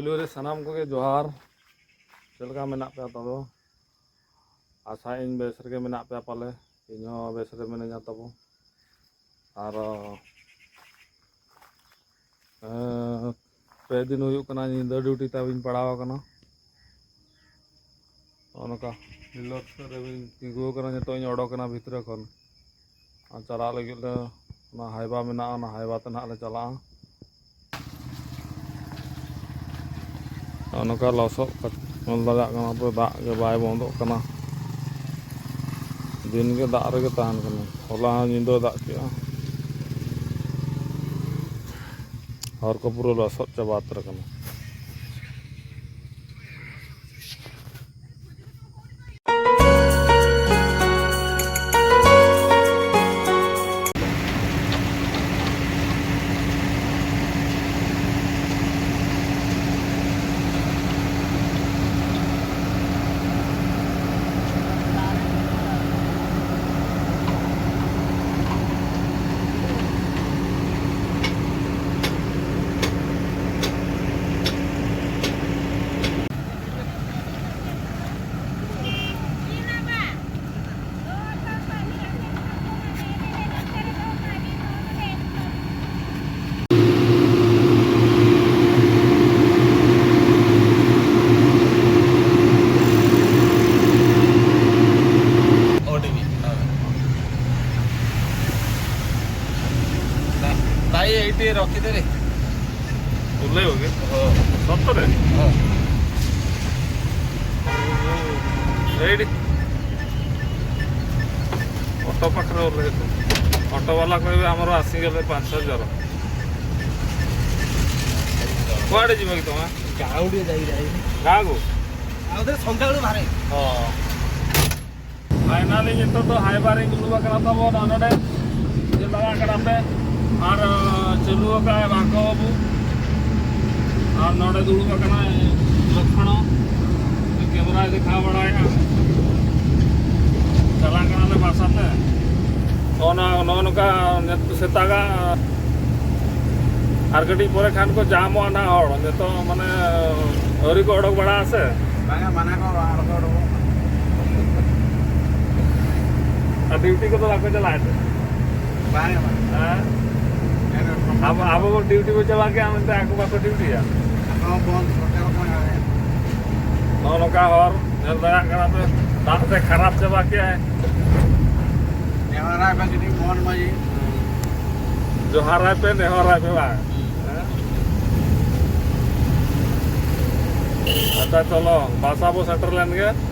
पुलियो रे सनाम को के जोहार चलका मेना पे तब आशा इन बेस रे मेना पे पाले इन बेस रे मेना तब और पे दिन हुई कना निंदा ड्यूटी तब पड़ाव कना ओनका बिलोट रे तिंगु कना जतो इन ओडोकना भितर खन चला लगे ना हाइबा मेना ना हाइबा ते ना ले चला ओनका लसो लगा कना तो दाग के बाय बंदो कना दिन के दाग रे तान कना होला निंदो दाग के हर को पूरा लसो चबात रे कना रखीदे उल्ले हो गए सत्तर ऑटो पाखे ओल्ले ऑटो वाला कहे आमर आसीगले 5,000 कुआड़े जीव कि तुम गाँ को सन्ध्या बाहर फाइनाली जो तो हाईबारे दुलवा तब नोडे लगा पे और चलू का बाको बाबू और नोड़े दुड़ूब लक्षण कैमरा देखा बड़ा चला बासाते नौका सेतागा और कटी पर खान को जाम ना तो माने हरी को अड़क बड़ा आसे ड्यूटी को तो बाको चला अब ड्यूटी को चला के हम आको बाको ड्यूटी नौका हर दाते खराब चबा के जोहारा पे नेहरा पे बा अच्छा चलो बासा बो सेटर लेन के